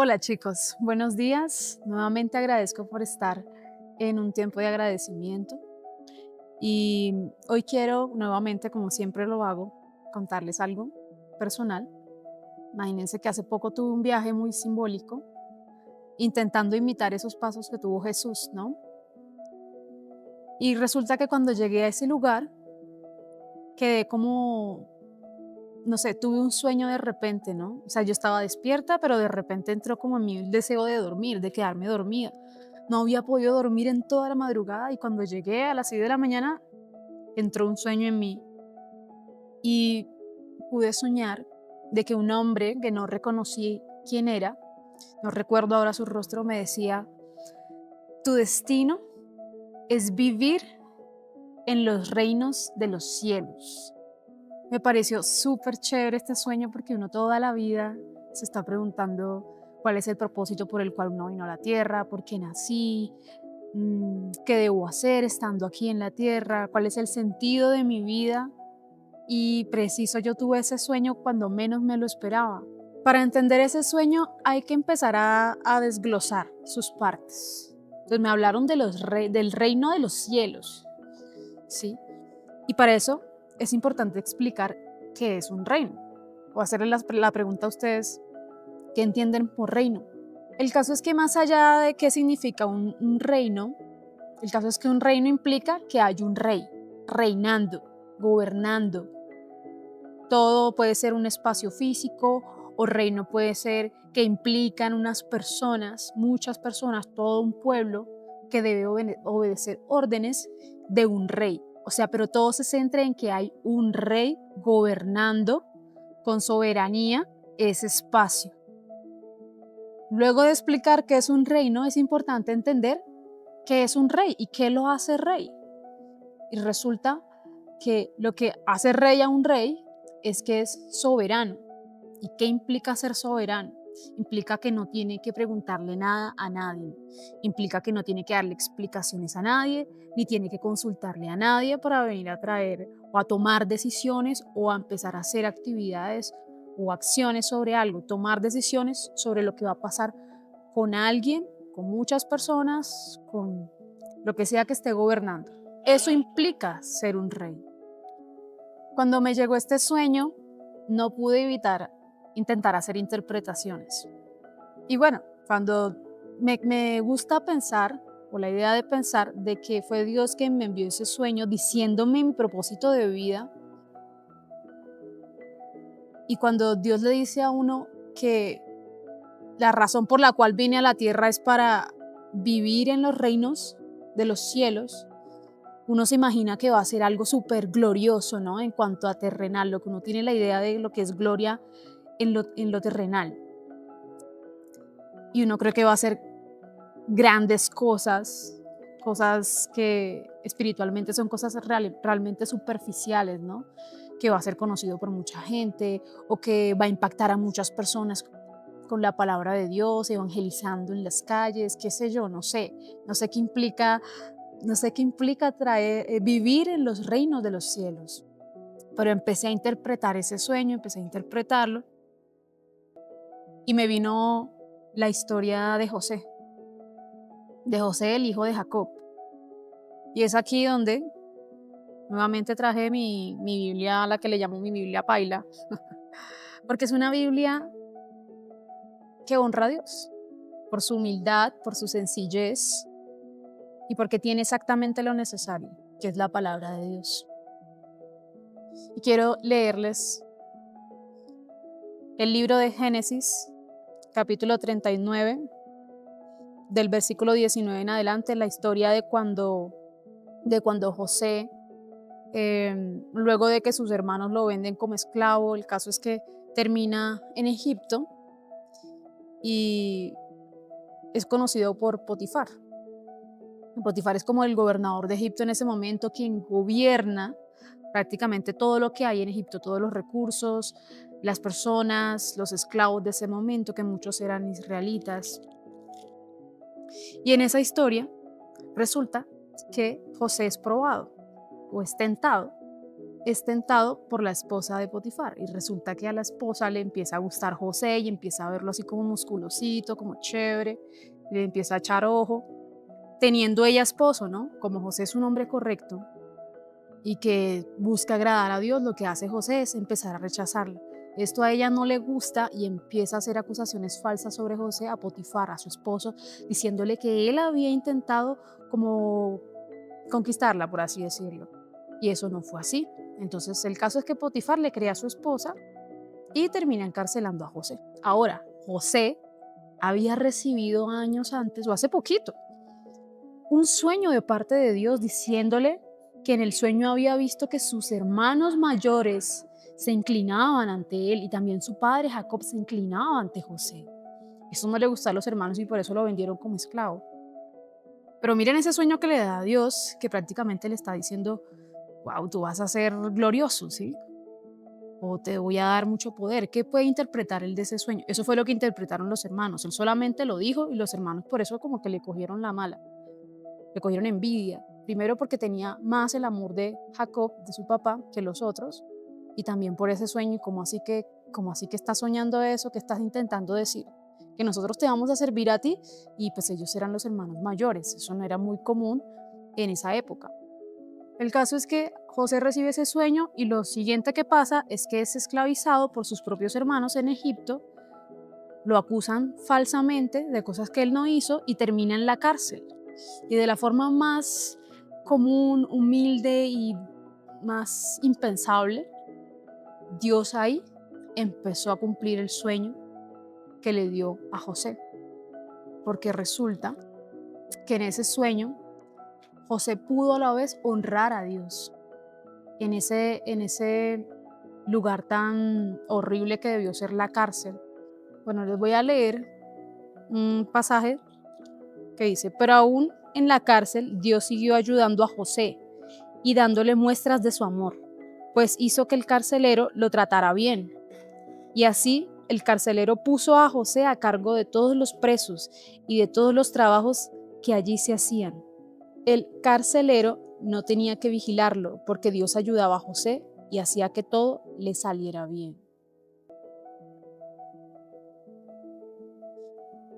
Hola chicos, buenos días. Nuevamente agradezco por estar en un tiempo de agradecimiento y hoy quiero nuevamente, como siempre lo hago, contarles algo personal. Imagínense que hace poco tuve un viaje muy simbólico intentando imitar esos pasos que tuvo Jesús, ¿no? Y resulta que cuando llegué a ese lugar quedé como, no sé, tuve un sueño de repente, ¿no? O sea, yo estaba despierta, pero de repente entró como en mí el deseo de dormir, de quedarme dormida. No había podido dormir en toda la madrugada y cuando llegué a las 6 de la mañana entró un sueño en mí y pude soñar de que un hombre que no reconocí quién era, no recuerdo ahora su rostro, me decía: tu destino es vivir en los reinos de los cielos. Me pareció súper chévere este sueño porque uno toda la vida se está preguntando cuál es el propósito por el cual uno vino a la tierra, por qué nací, qué debo hacer estando aquí en la tierra, cuál es el sentido de mi vida. Y preciso, yo tuve ese sueño cuando menos me lo esperaba. Para entender ese sueño hay que empezar a desglosar sus partes. Entonces me hablaron de del reino de los cielos, ¿sí? Y para eso es importante explicar qué es un reino, o hacerle la pregunta a ustedes, ¿qué entienden por reino? El caso es que más allá de qué significa un reino, el caso es que un reino implica que hay un rey, reinando, gobernando. Todo puede ser un espacio físico o reino puede ser que implican unas personas, muchas personas, todo un pueblo que debe obedecer órdenes de un rey. O sea, pero todo se centra en que hay un rey gobernando con soberanía ese espacio. Luego de explicar qué es un reino, es importante entender qué es un rey y qué lo hace rey. Y resulta que lo que hace rey a un rey es que es soberano. ¿Y qué implica ser soberano? Implica que no tiene que preguntarle nada a nadie. Implica que no tiene que darle explicaciones a nadie, ni tiene que consultarle a nadie para venir a traer o a tomar decisiones o a empezar a hacer actividades o acciones sobre algo. Tomar decisiones sobre lo que va a pasar con alguien, con muchas personas, con lo que sea que esté gobernando. Eso implica ser un rey. Cuando me llegó este sueño, no pude evitar intentar hacer interpretaciones. Y bueno, cuando me gusta pensar, o la idea de pensar, de que fue Dios quien me envió ese sueño diciéndome mi propósito de vida, y cuando Dios le dice a uno que la razón por la cual vine a la tierra es para vivir en los reinos de los cielos, uno se imagina que va a ser algo súper glorioso, ¿no? En cuanto a terrenal, lo que uno tiene la idea de lo que es gloria en lo terrenal. Y uno cree que va a ser grandes cosas, cosas que espiritualmente son cosas realmente superficiales, ¿no? Que va a ser conocido por mucha gente o que va a impactar a muchas personas con la palabra de Dios, evangelizando en las calles, qué sé yo, no sé qué implica, no sé qué implica vivir en los reinos de los cielos. Pero empecé a interpretar ese sueño, empecé a interpretarlo y me vino la historia de José, el hijo de Jacob. Y es aquí donde nuevamente traje mi Biblia, la que le llamo mi Biblia Paila, porque es una Biblia que honra a Dios por su humildad, por su sencillez y porque tiene exactamente lo necesario, que es la palabra de Dios. Y quiero leerles el libro de Génesis, capítulo 39, del versículo 19 en adelante, la historia de cuando José, luego de que sus hermanos lo venden como esclavo, el caso es que termina en Egipto y es conocido por Potifar. Potifar es como el gobernador de Egipto en ese momento, quien gobierna prácticamente todo lo que hay en Egipto, todos los recursos, las personas, los esclavos de ese momento, que muchos eran israelitas. Y en esa historia resulta que José es probado o es tentado es tentado por la esposa de Potifar y resulta que a la esposa le empieza a gustar José y empieza a verlo así como musculosito, como chévere, le empieza a echar ojo, teniendo ella esposo, ¿no? Como José es un hombre correcto y que busca agradar a Dios, lo que hace José es empezar a rechazarla. Esto a ella no le gusta y empieza a hacer acusaciones falsas sobre José a Potifar, a su esposo, diciéndole que él había intentado como conquistarla, por así decirlo. Y eso no fue así. Entonces el caso es que Potifar le crea a su esposa y termina encarcelando a José. Ahora, José había recibido años antes, o hace poquito, un sueño de parte de Dios diciéndole que en el sueño había visto que sus hermanos mayores se inclinaban ante él y también su padre Jacob se inclinaba ante José. Eso no le gustó a los hermanos y por eso lo vendieron como esclavo. Pero miren ese sueño que le da a Dios, que prácticamente le está diciendo, wow, tú vas a ser glorioso, ¿sí? O te voy a dar mucho poder. ¿Qué puede interpretar él de ese sueño? Eso fue lo que interpretaron los hermanos. Él solamente lo dijo y los hermanos por eso como que le cogieron la mala, le cogieron envidia. Primero porque tenía más el amor de Jacob, de su papá, que los otros. Y también por ese sueño y como así que estás soñando eso, que estás intentando decir que nosotros te vamos a servir a ti y pues ellos eran los hermanos mayores. Eso no era muy común en esa época. El caso es que José recibe ese sueño y lo siguiente que pasa es que es esclavizado por sus propios hermanos en Egipto, lo acusan falsamente de cosas que él no hizo y termina en la cárcel. Y de la forma más común, humilde y más impensable, Dios ahí empezó a cumplir el sueño que le dio a José. Porque resulta que en ese sueño José pudo a la vez honrar a Dios en ese lugar tan horrible que debió ser la cárcel. Bueno, les voy a leer un pasaje que dice, pero aún en la cárcel Dios siguió ayudando a José y dándole muestras de su amor, pues hizo que el carcelero lo tratara bien. Y así el carcelero puso a José a cargo de todos los presos y de todos los trabajos que allí se hacían. El carcelero no tenía que vigilarlo porque Dios ayudaba a José y hacía que todo le saliera bien.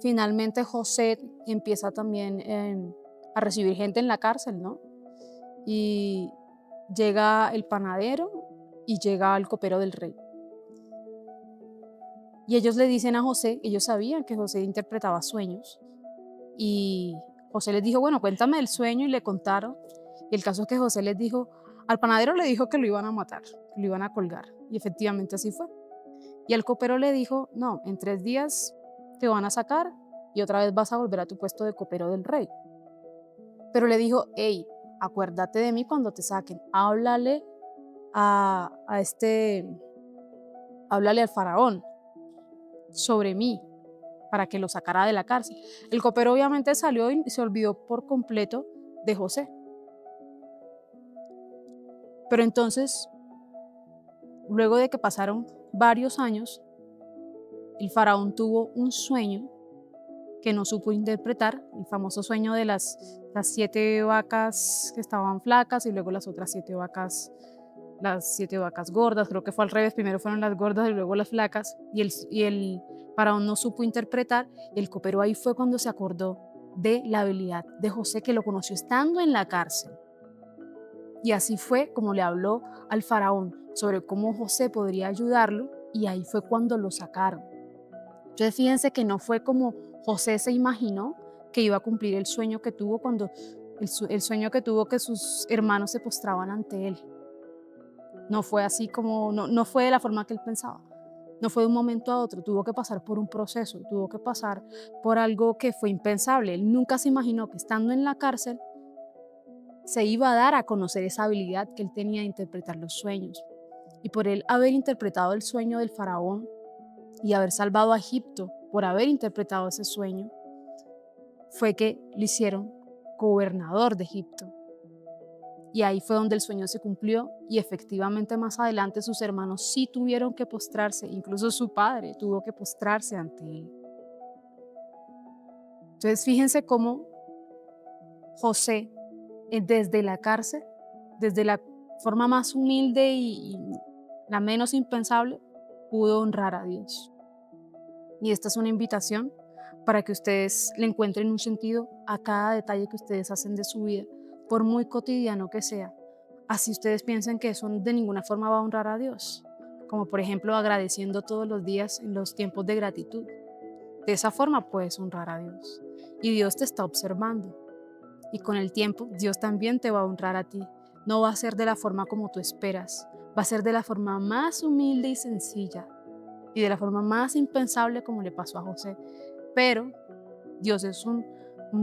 Finalmente José empieza también a recibir gente en la cárcel, ¿no? Y llega el panadero y llega el copero del rey. Y ellos le dicen a José, ellos sabían que José interpretaba sueños. Y José les dijo, bueno, cuéntame el sueño y le contaron. Y el caso es que José les dijo, al panadero le dijo que lo iban a matar, que lo iban a colgar. Y efectivamente así fue. Y al copero le dijo, no, en 3 días te van a sacar y otra vez vas a volver a tu puesto de copero del rey. Pero le dijo, hey, acuérdate de mí cuando te saquen, háblale háblale al faraón sobre mí para que lo sacara de la cárcel. El copero obviamente salió y se olvidó por completo de José. Pero entonces, luego de que pasaron varios años, el faraón tuvo un sueño que no supo interpretar, el famoso sueño de las 7 vacas que estaban flacas y luego las otras 7 vacas, las 7 vacas gordas, creo que fue al revés, primero fueron las gordas y luego las flacas, y el faraón no supo interpretar, y el copero ahí fue cuando se acordó de la habilidad de José, que lo conoció estando en la cárcel. Y así fue como le habló al faraón sobre cómo José podría ayudarlo, y ahí fue cuando lo sacaron. Entonces fíjense que no fue como José se imaginó que iba a cumplir el sueño que tuvo cuando el sueño que tuvo que sus hermanos se postraban ante él. No fue así como, no fue de la forma que él pensaba. No fue de un momento a otro, tuvo que pasar por un proceso, tuvo que pasar por algo que fue impensable. Él nunca se imaginó que estando en la cárcel se iba a dar a conocer esa habilidad que él tenía de interpretar los sueños. Y por él haber interpretado el sueño del faraón y haber salvado a Egipto, por haber interpretado ese sueño, fue que le hicieron gobernador de Egipto. Y ahí fue donde el sueño se cumplió y efectivamente más adelante sus hermanos sí tuvieron que postrarse, incluso su padre tuvo que postrarse ante él. Entonces fíjense cómo José, desde la cárcel, desde la forma más humilde y la menos impensable, pudo honrar a Dios. Y esta es una invitación para que ustedes le encuentren un sentido a cada detalle que ustedes hacen de su vida, por muy cotidiano que sea. Así ustedes piensen que eso de ninguna forma va a honrar a Dios, como por ejemplo agradeciendo todos los días en los tiempos de gratitud. De esa forma puedes honrar a Dios. Y Dios te está observando. Y con el tiempo, Dios también te va a honrar a ti. No va a ser de la forma como tú esperas. Va a ser de la forma más humilde y sencilla. Y de la forma más impensable como le pasó a José. Pero Dios es un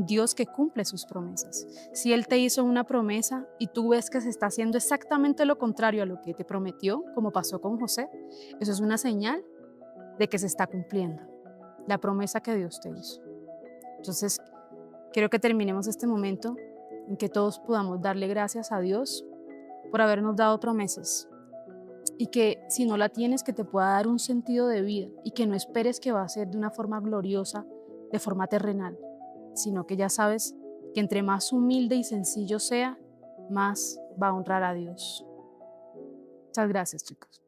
Dios que cumple sus promesas. Si Él te hizo una promesa y tú ves que se está haciendo exactamente lo contrario a lo que te prometió, como pasó con José, eso es una señal de que se está cumpliendo la promesa que Dios te hizo. Entonces, quiero que terminemos este momento en que todos podamos darle gracias a Dios por habernos dado promesas y que si no la tienes, que te pueda dar un sentido de vida y que no esperes que va a ser de una forma gloriosa, de forma terrenal, sino que ya sabes que entre más humilde y sencillo sea, más va a honrar a Dios. Muchas gracias, chicos.